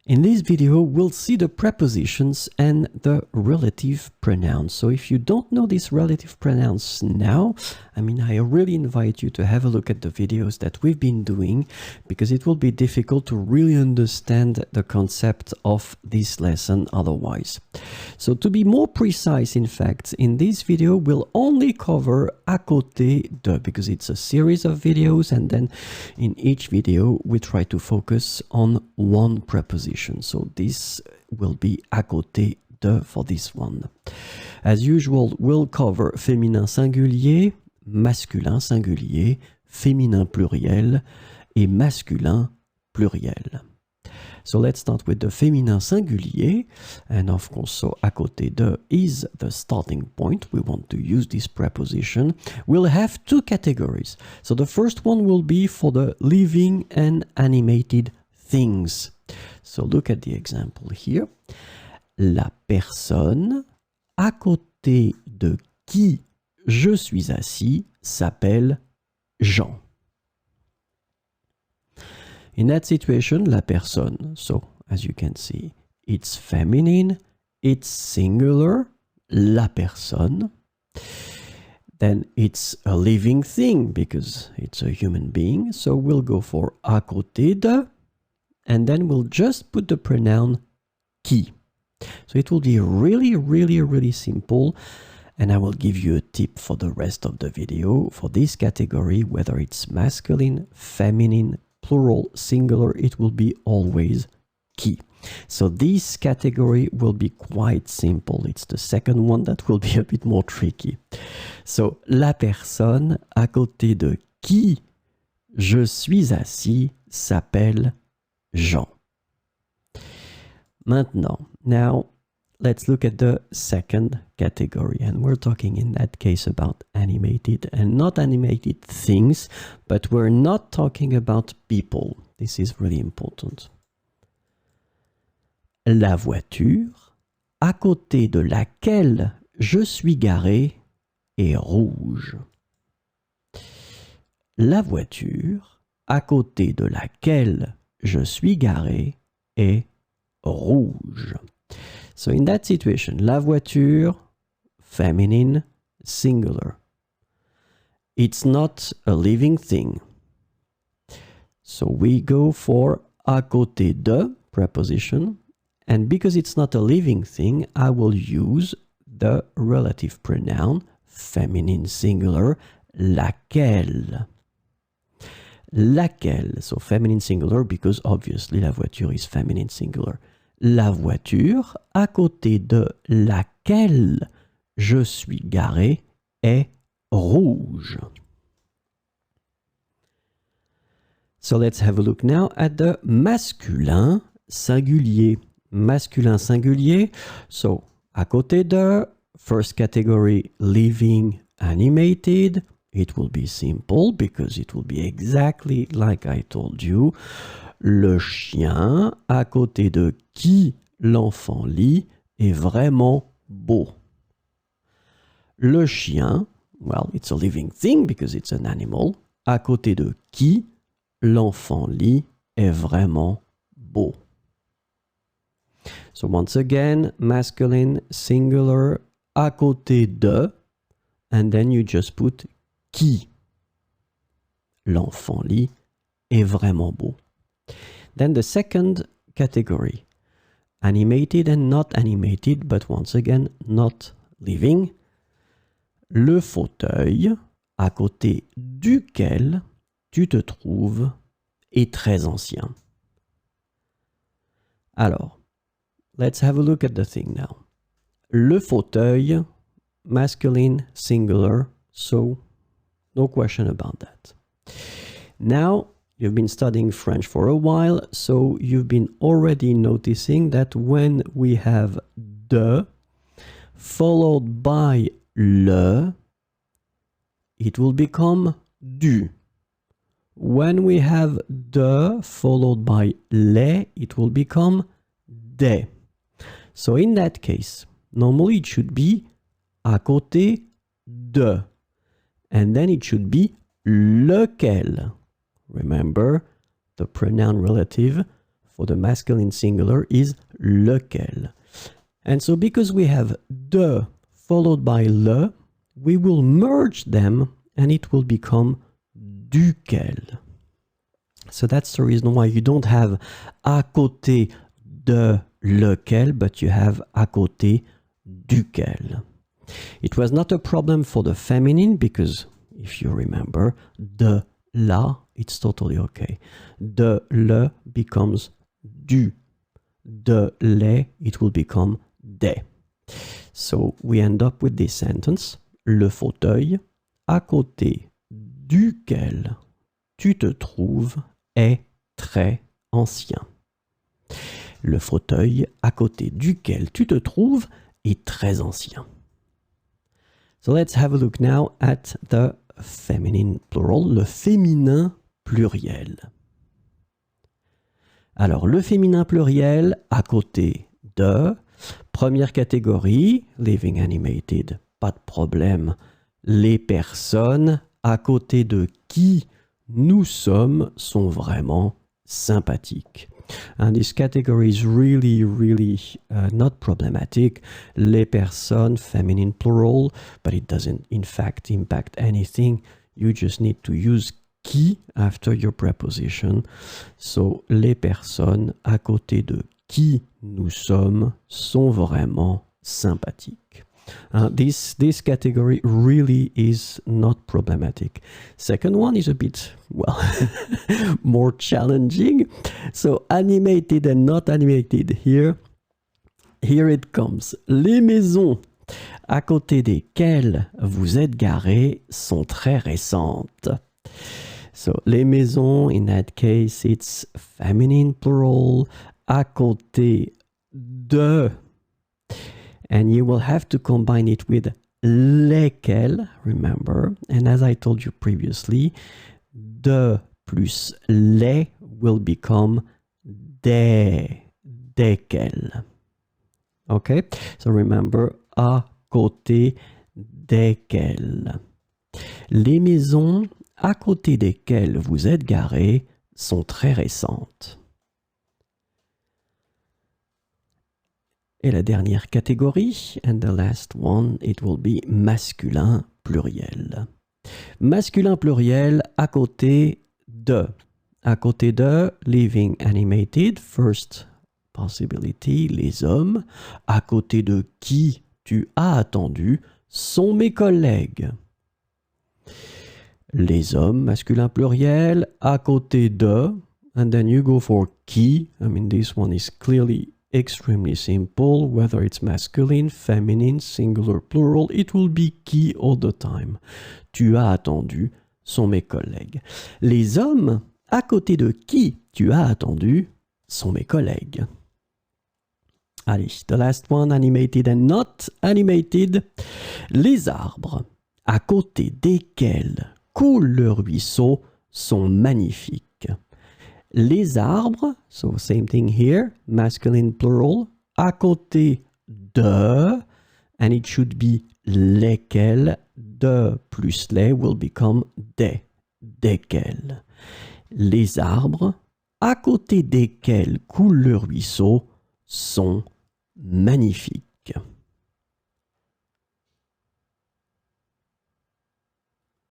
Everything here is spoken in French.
In this video, we'll see the prepositions and the relative pronouns. So if you don't know these relative pronouns now, I really invite you to have a look at the videos that we've been doing, because it will be difficult to really understand the concept of this lesson otherwise. So to be more precise, in fact, in this video, we'll only cover à côté de, because it's a series of videos, and then in each video, we try to focus on one preposition. So this will be à côté de for this one. As usual, we'll cover féminin singulier, masculin singulier, féminin pluriel et masculin pluriel. So let's start with the féminin singulier, and of course, so à côté de is the starting point. We want to use this preposition. We'll have two categories. So the first one will be for the living and animated things. So look at the example here. La personne à côté de qui je suis assis s'appelle Jean. In that situation, la personne, so as you can see, it's feminine, it's singular, la personne. Then it's a living thing because it's a human being. So we'll go for à côté de, and then we'll just put the pronoun qui. So it will be really simple, and I will give you a tip for the rest of the video. For this category, whether it's masculine, feminine, plural, singular, it will be always qui. So this category will be quite simple. It's the second one that will be a bit more tricky. So, la personne à côté de qui je suis assis s'appelle Jean. Now, let's look at the second category, and we're talking in that case about animated and not animated things, but we're not talking about people. This is really important. La voiture à côté de laquelle je suis garé est rouge. La voiture à côté de laquelle je suis garé est rouge. So in that situation, la voiture, feminine, singular. It's not a living thing. So we go for à côté de preposition, and because it's not a living thing, I will use the relative pronoun, feminine singular, laquelle. Laquelle, so feminine singular, because obviously la voiture is feminine singular. La voiture à côté de laquelle je suis garé est rouge. So let's have a look now at the masculin singulier. Masculin singulier, so à côté de, first category, living, animated. It will be simple because it will be exactly like I told you. Le chien à côté de qui l'enfant lit est vraiment beau. Le chien, well, it's a living thing because it's an animal. À côté de qui l'enfant lit est vraiment beau. So once again, masculine, singular, à côté de, and then you just put qui l'enfant lit est vraiment beau. Then the second category, animated and not animated, but once again, not living. Le fauteuil à côté duquel tu te trouves est très ancien. Alors, let's have a look at the thing now. Le fauteuil, masculine, singular, so no question about that. Now, you've been studying French for a while, so you've been already noticing that when we have de followed by le, it will become du. When we have de followed by les, it will become des. So in that case, normally it should be à côté de, and then it should be lequel. Remember, the pronoun relative, for the masculine singular is lequel. And so because we have de followed by le, we will merge them and it will become duquel. So that's the reason why you don't have à côté de lequel, but you have à côté duquel. It was not a problem for the feminine because if you remember, de la, it's totally okay. De le becomes du. De les, it will become des. So we end up with this sentence. Le fauteuil à côté duquel tu te trouves est très ancien. Le fauteuil à côté duquel tu te trouves est très ancien. So let's have a look now at the feminine plural, le féminin pluriel. Alors, le féminin pluriel à côté de, première catégorie, living animated, pas de problème. Les personnes à côté de qui nous sommes sont vraiment sympathiques. And this category is really not problematic. Les personnes, feminine plural, but it doesn't in fact impact anything. You just need to use qui after your preposition. So, les personnes à côté de qui nous sommes sont vraiment sympathiques. This category really is not problematic. Second one is a bit, well, more challenging. So animated and not animated here it comes. Les maisons à côté desquelles vous êtes garés sont très récentes. So les maisons, in that case, it's feminine plural, à côté de. And you will have to combine it with lesquels, remember. And as I told you previously, de plus les will become desquels. Okay? So remember, à côté desquels. Les maisons à côté desquelles vous êtes garés sont très récentes. Et la dernière catégorie, and the last one, it will be masculin pluriel. Masculin pluriel à côté de. À côté de, living animated, first possibility, les hommes. À côté de qui tu as attendu sont mes collègues. Les hommes, masculin pluriel, à côté de, and then you go for qui. I mean, this one is clearly extremely simple, whether it's masculine, feminine, singular, plural, it will be qui all the time. Tu as attendu sont mes collègues. Les hommes à côté de qui tu as attendu sont mes collègues. Allez, the last one, animated and not animated. Les arbres à côté desquels coule le ruisseau sont magnifiques. Les arbres, so same thing here, masculine plural, à côté de, and it should be lesquels, de plus les will become desquels. Les arbres, à côté desquels coule le ruisseau, sont magnifiques.